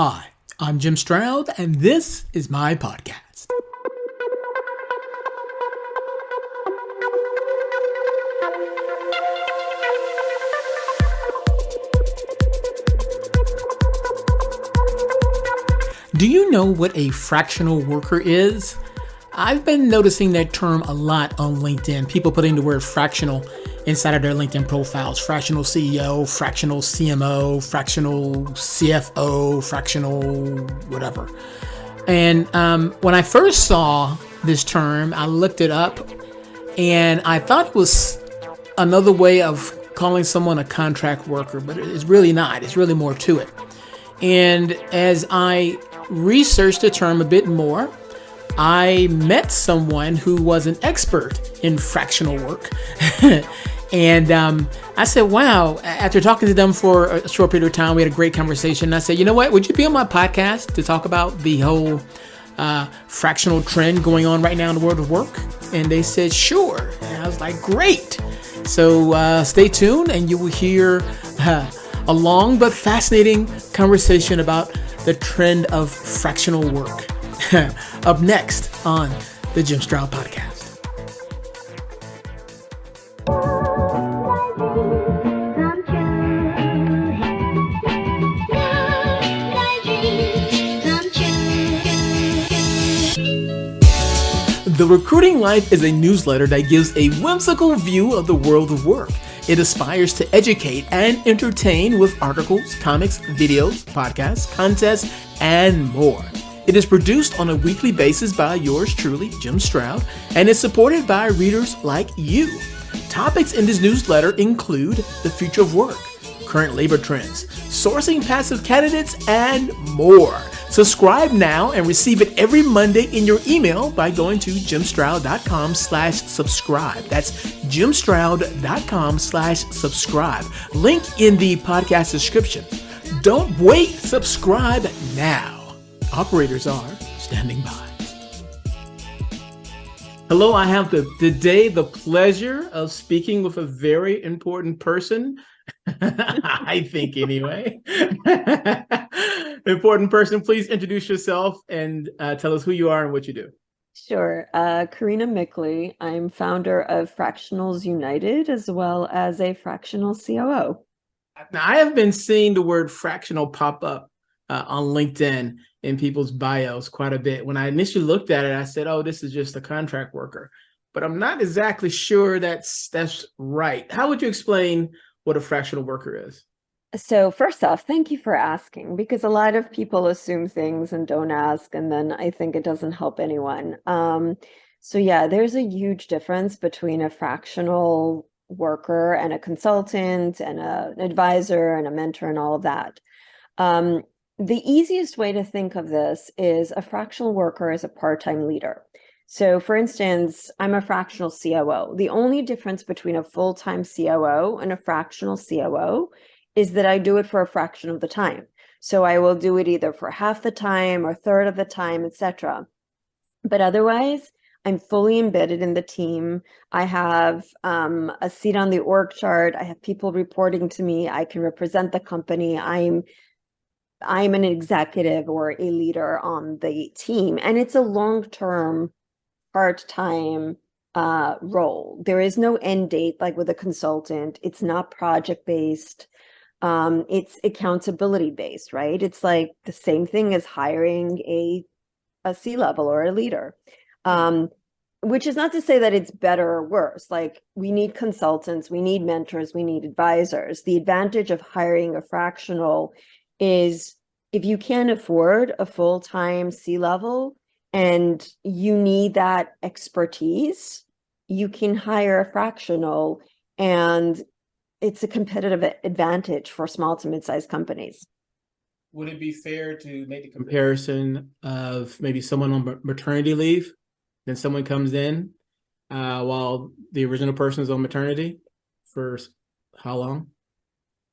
Hi, I'm Jim Stroud, and this is my podcast. Do you know what a fractional worker is? I've been noticing that term a lot on LinkedIn. People putting the word fractional inside of their LinkedIn profiles. Fractional CEO, fractional CMO, fractional CFO, fractional whatever. And when I first saw this term, I looked it up and I thought it was another way of calling someone a contract worker, but it's really not. It's really more to it. And as I researched the term a bit more, I met someone who was an expert in fractional work. And I said, wow, after talking to them for a short period of time, we had a great conversation. And I said, you know what, would you be on my podcast to talk about the whole fractional trend going on right now in the world of work? And they said, sure. And I was like, great. So stay tuned and you will hear a long but fascinating conversation about the trend of fractional work. Up next on the Jim Stroud Podcast. The Recruiting Life is a newsletter that gives a whimsical view of the world of work. It aspires to educate and entertain with articles, comics, videos, podcasts, contests, and more. It is produced on a weekly basis by yours truly, Jim Stroud, and is supported by readers like you. Topics in this newsletter include the future of work, current labor trends, sourcing passive candidates, and more. Subscribe now and receive it every Monday in your email by going to jimstroud.com/subscribe. That's jimstroud.com/subscribe. Link in the podcast description. Don't wait, subscribe now. Operators are standing by. Hello, I have today the pleasure of speaking with a very important person. I think anyway. Important person, please introduce yourself and tell us who you are and what you do. Sure. Karina Mickley. I'm founder of Fractionals United, as well as a fractional COO. Now, I have been seeing the word fractional pop up on LinkedIn in people's bios quite a bit. When I initially looked at it, I said, oh, this is just a contract worker. But I'm not exactly sure that's right. How would you explain what a fractional worker is? So first off, thank you for asking, because a lot of people assume things and don't ask, and then I think it doesn't help anyone. So yeah, there's a huge difference between a fractional worker and a consultant and an advisor and a mentor and all of that. The easiest way to think of this is a fractional worker is a part-time leader. So for instance, I'm a fractional COO. The only difference between a full-time COO and a fractional COO is that I do it for a fraction of the time. So I will do it either for half the time or third of the time, etc. But otherwise, I'm fully embedded in the team. I have a seat on the org chart. I have people reporting to me. I can represent the company. I'm an executive or a leader on the team, and it's a long-term, part-time role. There is no end date like with a consultant. It's not project-based. It's accountability-based, right? It's like the same thing as hiring a C-level or a leader, which is not to say that it's better or worse. Like, we need consultants, we need mentors, we need advisors. The advantage of hiring a fractional is if you can't afford a full-time C-level and you need that expertise, you can hire a fractional, and it's a competitive advantage for small to mid-sized companies. Would it be fair to make the comparison of maybe someone on maternity leave, then someone comes in while the original person is on maternity for how long?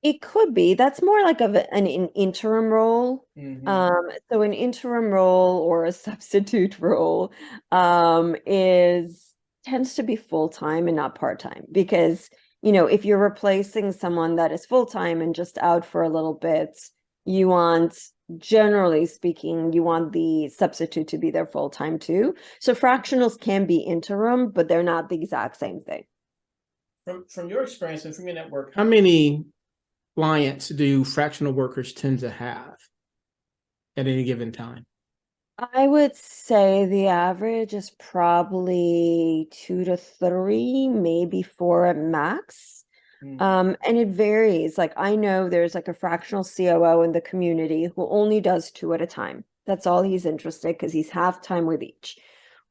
It could be. That's more like an interim role. Mm-hmm. So an interim role or a substitute role tends to be full-time and not part-time, because if you're replacing someone that is full-time and just out for a little bit, you want generally speaking, you want the substitute to be there full time too. So fractionals can be interim, but they're not the exact same thing. From your experience and from your network, how many clients do fractional workers tend to have at any given time? I would say the average is probably 2 to 3, maybe 4 at max. Mm. And it varies. Like I know there's like a fractional COO in the community who only does 2 at a time. That's all he's interested because he's half time with each.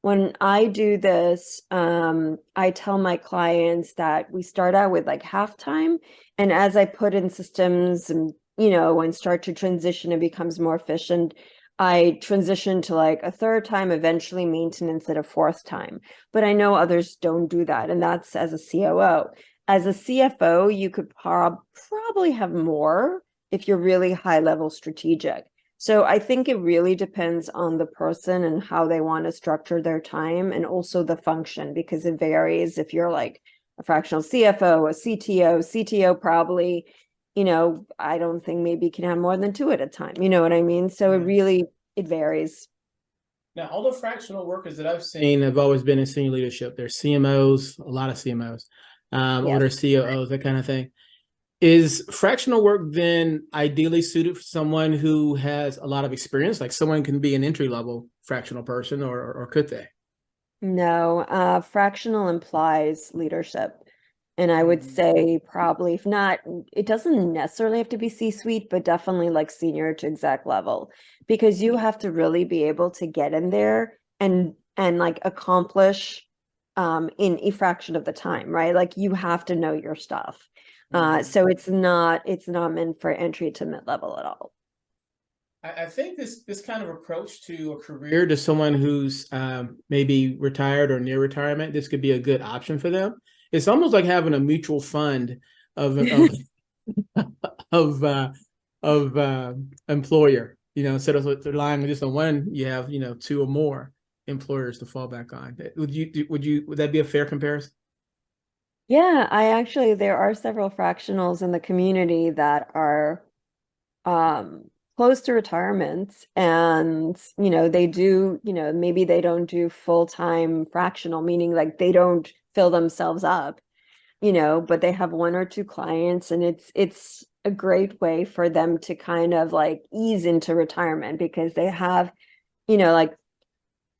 When I do this, I tell my clients that we start out with like half time, and as I put in systems and and start to transition, it becomes more efficient. I transition to like a third time, eventually maintenance at a fourth time. But I know others don't do that, and that's as a COO. As a CFO, you could probably have more if you're really high level strategic. So I think it really depends on the person and how they want to structure their time and also the function because it varies if you're like a fractional CFO, a CTO probably, I don't think maybe can have more than 2 at a time. You know what I mean? So it varies. Now, all the fractional workers that I've seen have always been in senior leadership. There's CMOs, a lot of CMOs, or Yes. there's COOs, that kind of thing. Is fractional work then ideally suited for someone who has a lot of experience? Like someone can be an entry level fractional person, or could they? No, fractional implies leadership. And I would Mm-hmm. say probably, if not, it doesn't necessarily have to be C-suite, but definitely like senior to exec level, because you have to really be able to get in there and like accomplish in a fraction of the time, right? Like you have to know your stuff. Mm-hmm. So it's not meant for entry to mid-level at all. I think this kind of approach to a career to someone who's maybe retired or near retirement, this could be a good option for them. It's almost like having a mutual fund of of employer. Instead of relying just on one, you have two or more employers to fall back on. Would that be a fair comparison? Yeah, there are several fractionals in the community that are close to retirement and they do maybe they don't do full-time fractional, meaning like they don't fill themselves up, but they have 1 or 2 clients, and it's a great way for them to kind of like ease into retirement because they have like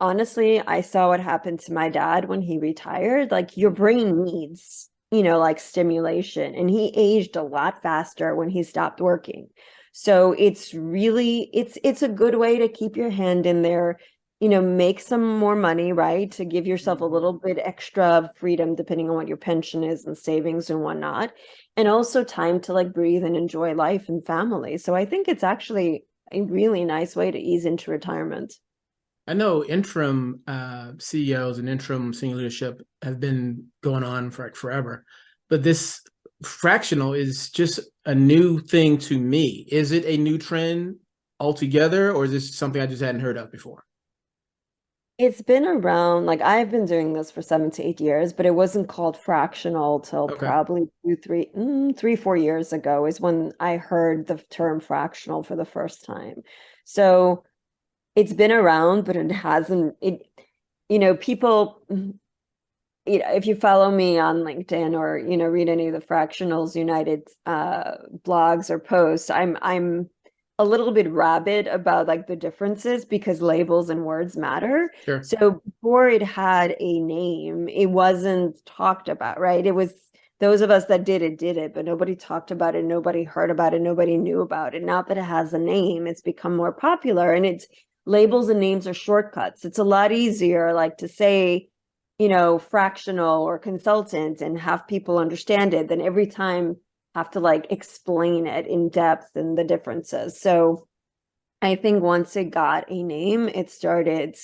honestly, I saw what happened to my dad when he retired. Like your brain needs, like stimulation, and he aged a lot faster when he stopped working. So it's a good way to keep your hand in there, make some more money, right? To give yourself a Mm-hmm. little bit extra freedom depending on what your pension is and savings and whatnot. And also time to like breathe and enjoy life and family. So I think it's actually a really nice way to ease into retirement. I know interim CEOs and interim senior leadership have been going on for like forever, but this fractional is just a new thing to me. Is it a new trend altogether, or is this something I just hadn't heard of before? It's been around, like I've been doing this for 7 to 8 years, but it wasn't called fractional till Okay, probably 4 years ago is when I heard the term fractional for the first time. So it's been around, but it hasn't, people, if you follow me on LinkedIn or, read any of the Fractionals United blogs or posts, I'm a little bit rabid about like the differences because labels and words matter. sure. So before it had a name, it wasn't talked about, right? It was those of us that did it, but nobody talked about it, nobody heard about it, nobody knew about it. Now that it has a name, it's become more popular, and it's labels and names are shortcuts. It's a lot easier like to say fractional or consultant and have people understand it, then every time have to like explain it in depth and the differences. So I think once it got a name, it started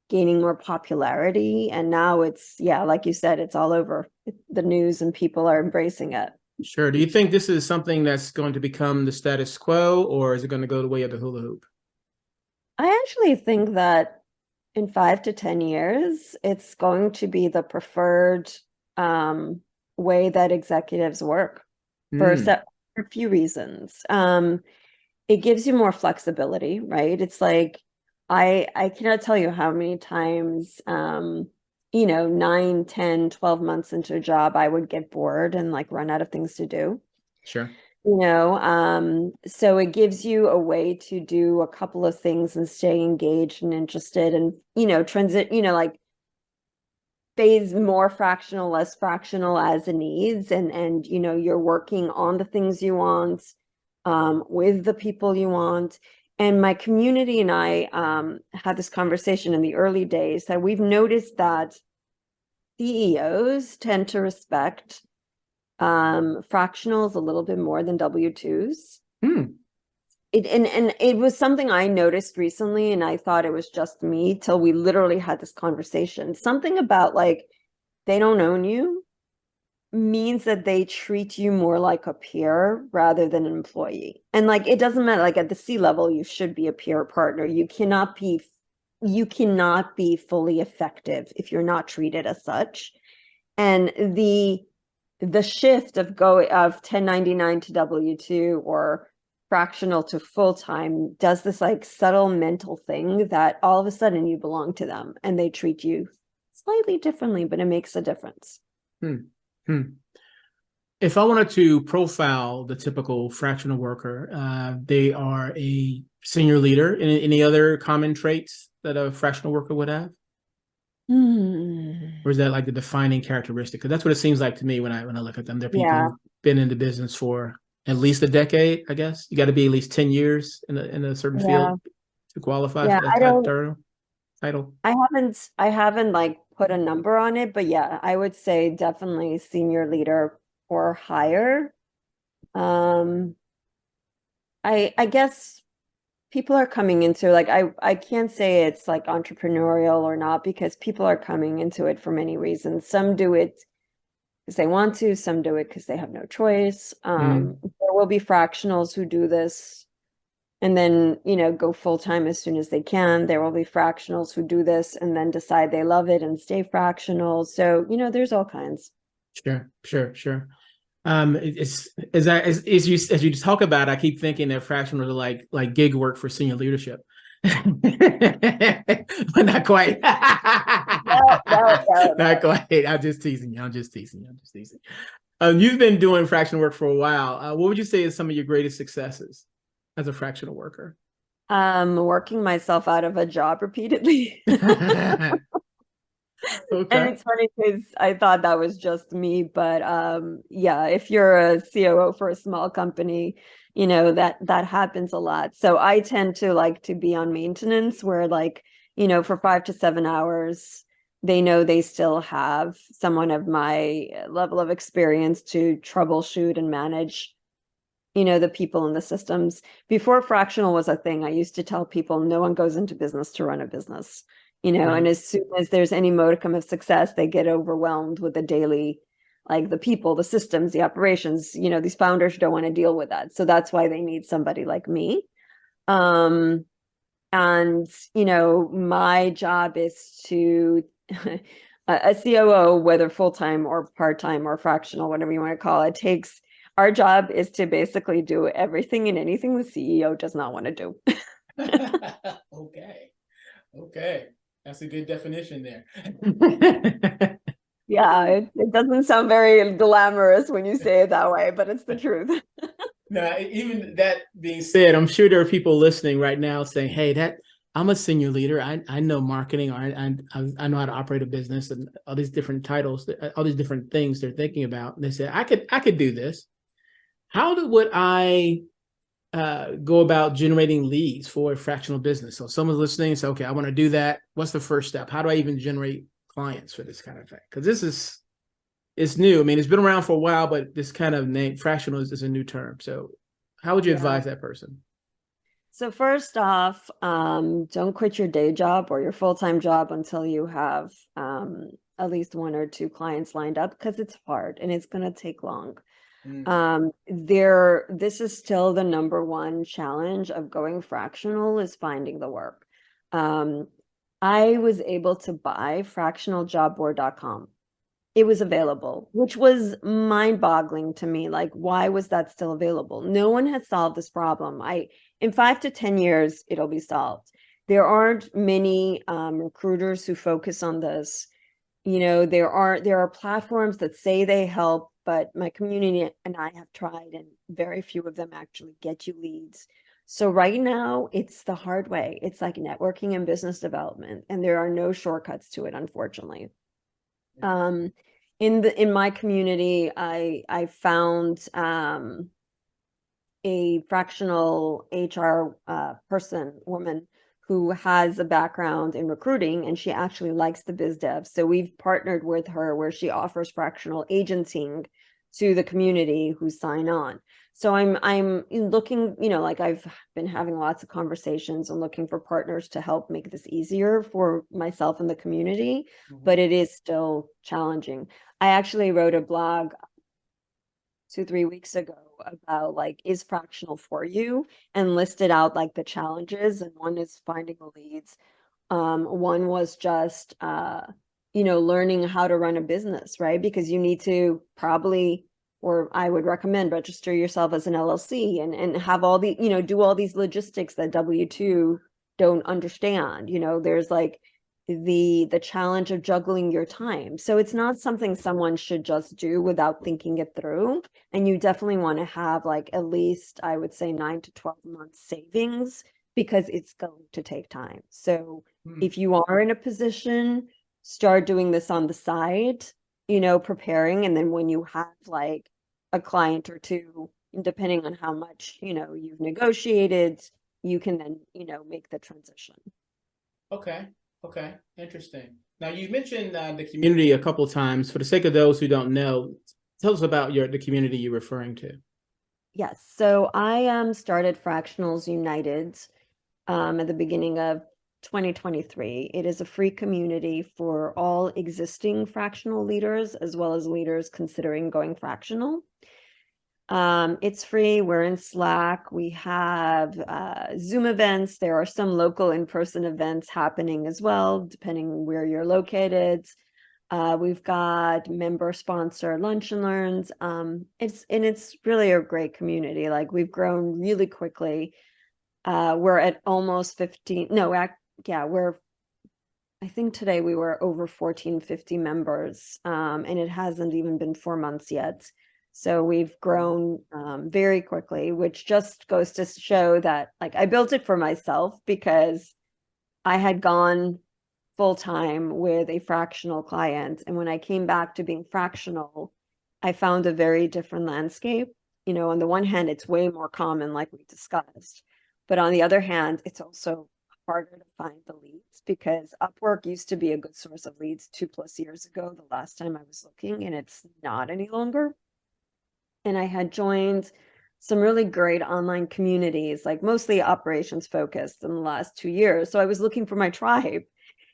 gaining more popularity. And now it's, yeah, like you said, it's all over the news and people are embracing it. Sure. Do you think this is something that's going to become the status quo, or is it going to go the way of the hula hoop? I actually think that in 5 to 10 years, it's going to be the preferred way that executives work for Hmm. for a few reasons. it gives you more flexibility, right? It's like I cannot tell you how many times 9, 10, 12 months into a job I would get bored and like run out of things to do. Sure. So it gives you a way to do a couple of things and stay engaged and interested and transit, like phase more fractional, less fractional as it needs, and you're working on the things you want, with the people you want. And my community and I had this conversation in the early days that we've noticed that CEOs tend to respect fractionals a little bit more than W-2s. Hmm. And it was something I noticed recently, and I thought it was just me till we literally had this conversation. Something about like they don't own you means that they treat you more like a peer rather than an employee. And like it doesn't matter, like at the C level, you should be a peer partner. You cannot be fully effective if you're not treated as such. And the shift of 1099 to W-2 or fractional to full-time does this like subtle mental thing that all of a sudden you belong to them and they treat you slightly differently, but it makes a difference. Hmm. Hmm. If I wanted to profile the typical fractional worker, they are a senior leader. Any other common traits that a fractional worker would have? Or is that like the defining characteristic? Because that's what it seems like to me when I look at them. They're people Yeah. who've been in the business for at least a decade, I guess. You got to be at least 10 years in a certain Yeah. field to qualify Yeah. for that I don't, title. I haven't like put a number on it, but yeah, I would say definitely senior leader or higher. Um, I guess people are coming into like I can't say it's like entrepreneurial or not because people are coming into it for many reasons. Some do it because they want to, some do it because they have no choice. Mm, There will be fractionals who do this and then, go full time as soon as they can. There will be fractionals who do this and then decide they love it and stay fractional. So, there's all kinds. sure, sure, sure. It's as you talk about it, I keep thinking that fractionals are like gig work for senior leadership, but not quite. No, no, no, Not no. quite. I'm just teasing you. I'm just teasing you. I'm just teasing. You've been doing fractional work for a while. What would you say is some of your greatest successes as a fractional worker? Working myself out of a job repeatedly. And Okay. it's funny because I thought that was just me, but yeah, if you're a COO for a small company, that happens a lot. So I tend to like to be on maintenance where like, for 5 to 7 hours, they know they still have someone of my level of experience to troubleshoot and manage, the people and the systems. Before fractional was a thing, I used to tell people no one goes into business to run a business, and Right. as soon as there's any modicum of success, they get overwhelmed with the daily, like the people, the systems, the operations, these founders don't want to deal with that. So that's why they need somebody like me. Um, and, my job is to, a COO, whether full-time or part-time or fractional, whatever you want to call it, our job is to basically do everything and anything the CEO does not want to do. Okay. Okay. That's a good definition there. Yeah, it doesn't sound very glamorous when you say it that way, but it's the truth. Now, even that being said, I'm sure there are people listening right now saying, "Hey, that I'm a senior leader. I know marketing, or I know how to operate a business, and all these different titles, all these different things they're thinking about." And they say, "I could do this. Would I go about generating leads for a fractional business?" So someone's listening and say, "Okay, I want to do that. What's the first step? How do I even generate clients for this kind of thing?" Because this is it's new. I mean, it's been around for a while, but this kind of name fractional is a new term. So how would you Yeah. advise that person? So first off, don't quit your day job or your full-time job until you have at least one or two clients lined up because it's hard and it's going to take long. Mm. This is still the number one challenge of going fractional is finding the work. Um, I was able to buy fractionaljobboard.com. It was available, which was mind-boggling to me. Like, why was that still available? No one had solved this problem. in 5 to 10 years, it'll be solved. There aren't many recruiters who focus on this. There are platforms that say they help, but my community and I have tried, and very few of them actually get you leads. So right now, it's the hard way. It's like networking and business development, and there are no shortcuts to it, unfortunately. In my community, I found a fractional HR woman who has a background in recruiting, and she actually likes the biz dev. So we've partnered with her where she offers fractional agenting to the community who sign on. So I'm looking, like I've been having lots of conversations and looking for partners to help make this easier for myself and the community, but it is still challenging. I actually wrote a blog 2, 3 weeks ago about like, is fractional for you, and listed out like the challenges. And one is finding the leads. One was just learning how to run a business, right? Because you need to probably, or I would recommend, register yourself as an LLC and have all the, do all these logistics that W2 don't understand. There's like the challenge of juggling your time. So it's not something someone should just do without thinking it through. And you definitely want to have like at least, I would say, 9 to 12 months savings, because it's going to take time. So if you are in a position, start doing this on the side, preparing. And then when you have like a client or two, depending on how much, you've negotiated, you can then, make the transition. Okay. Okay. Interesting. Now you mentioned the community a couple of times. For the sake of those who don't know, tell us about the community you're referring to. Yes. So I started Fractionals United at the beginning of 2023. It is a free community for all existing fractional leaders as well as leaders considering going fractional. It's free. We're in Slack. We have Zoom events. There are some local in-person events happening as well, depending where you're located. We've got member sponsor lunch and learns. It's really a great community. Like, we've grown really quickly. We're at almost 15. No, I think today we were over 1450 members, and it hasn't even been 4 months yet. So we've grown very quickly, which just goes to show that, like, I built it for myself because I had gone full time with a fractional client. And when I came back to being fractional, I found a very different landscape. On the one hand, it's way more common, like we discussed. But on the other hand, it's also harder to find the leads, because Upwork used to be a good source of leads 2+ years ago, the last time I was looking, and it's not any longer. And I had joined some really great online communities, like mostly operations focused, in the last 2 years. So I was looking for my tribe.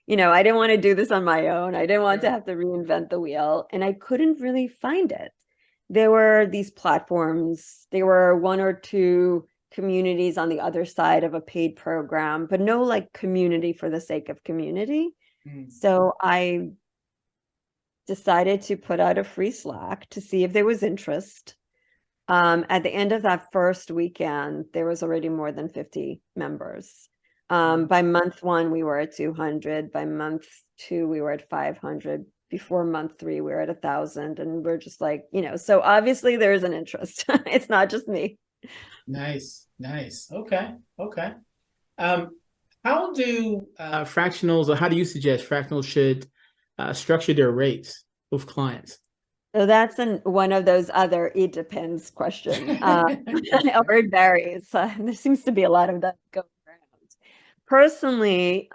I didn't want to do this on my own. I didn't want to have to reinvent the wheel, and I couldn't really find it. There were these platforms, there were one or two communities on the other side of a paid program, but no like community for the sake of community. So I decided to put out a free Slack to see if there was interest. At the end of that first weekend, there was already more than 50 members. By month 1, we were at 200. By month 2, we were at 500. Before month 3, we were at 1,000. And we're just like, so obviously there is an interest. It's not just me. Nice. Okay. How do fractionals, or how do you suggest fractionals should structure their rates with clients? So that's one of those other it depends question, or it varies. There seems to be a lot of that going around. Personally,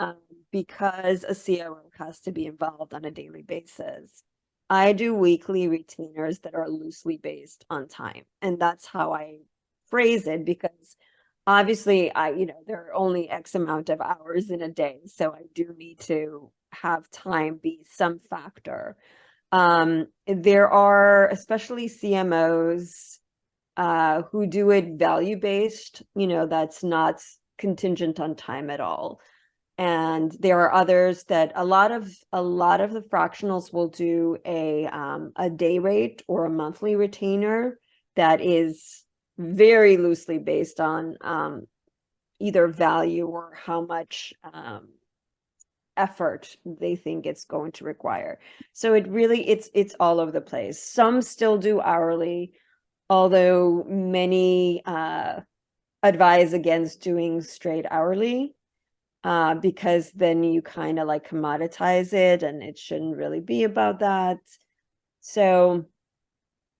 because a COO has to be involved on a daily basis, I do weekly retainers that are loosely based on time. And that's how I phrase it, because obviously there are only X amount of hours in a day. So I do need to have time be some factor. There are especially CMOs who do it value-based, that's not contingent on time at all. And there are others that a lot of the fractionals will do a day rate or a monthly retainer that is very loosely based on either value or how much effort they think it's going to require. So it's all over the place. Some still do hourly, although many advise against doing straight hourly, because then you kind of like commoditize it, and it shouldn't really be about that. So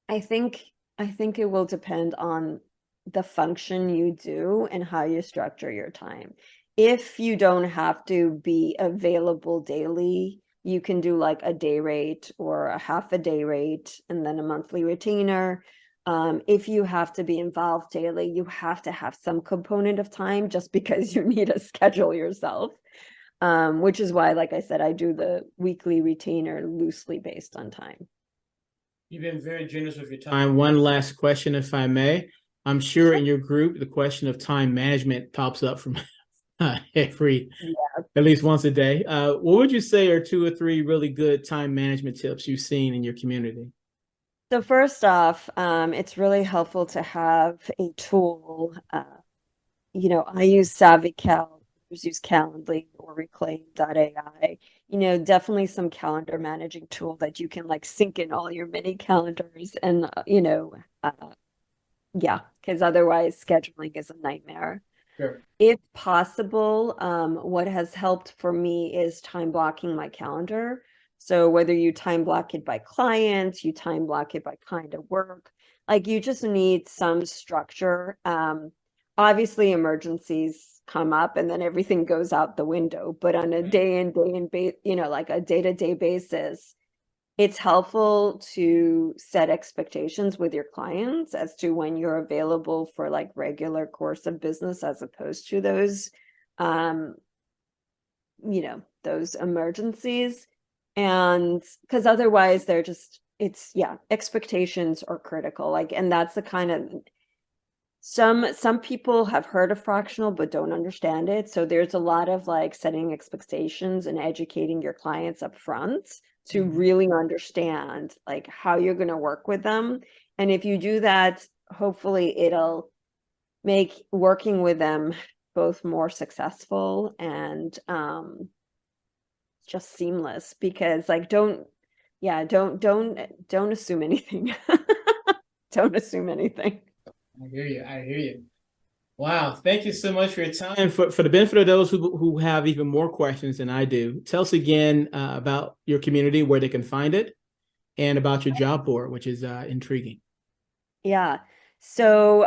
I think it will depend on the function you do and how you structure your time. If you don't have to be available daily, you can do like a day rate or a half a day rate and then a monthly retainer. If you have to be involved daily, you have to have some component of time just because you need to schedule yourself. Which is why, like I said, I do the weekly retainer loosely based on time. You've been very generous with your time. One last question, if I may. I'm sure in your group, the question of time management pops up from every, at least once a day. What would you say are 2 or 3 really good time management tips you've seen in your community? So first off, it's really helpful to have a tool. I use SavvyCal, others use Calendly or Reclaim.ai. Definitely some calendar managing tool that you can like sync in all your mini calendars and, yeah, because otherwise scheduling is a nightmare. Sure. If possible, what has helped for me is time blocking my calendar. So whether you time block it by client, you time block it by kind of work, like you just need some structure. Obviously emergencies come up and then everything goes out the window, but on a like a day-to-day basis, it's helpful to set expectations with your clients as to when you're available for like regular course of business as opposed to those those emergencies. And because otherwise expectations are critical. Like, and that's the kind of some people have heard of fractional but don't understand it. So there's a lot of like setting expectations and educating your clients up front to really understand like how you're going to work with them. And if you do that, hopefully it'll make working with them both more successful and just seamless, because like don't assume anything. Don't assume anything. I hear you. Wow. Thank you so much for your time. And for the benefit of those who have even more questions than I do, tell us again about your community, where they can find it, and about your job board, which is intriguing. Yeah. So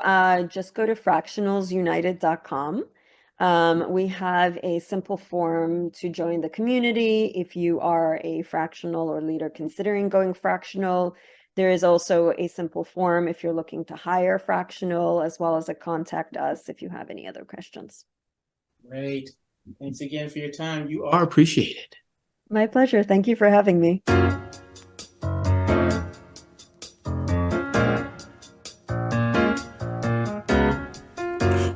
just go to fractionalsunited.com. We have a simple form to join the community if you are a fractional or leader considering going fractional. There is also a simple form if you're looking to hire fractional, as well as a contact us if you have any other questions. Great. Thanks again for your time. You are appreciated. My pleasure. Thank you for having me.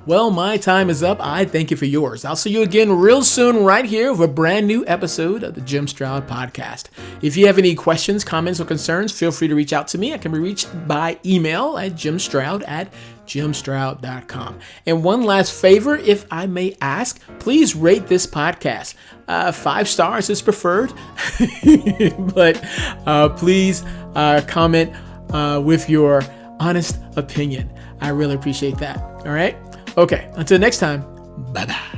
Well, my time is up. I thank you for yours. I'll see you again real soon right here with a brand new episode of the Jim Stroud Podcast. If you have any questions, comments, or concerns, feel free to reach out to me. I can be reached by email at jimstroud@jimstroud.com. And one last favor, if I may ask, please rate this podcast. 5 stars is preferred, but please comment with your honest opinion. I really appreciate that. All right? Okay, until next time, bye-bye.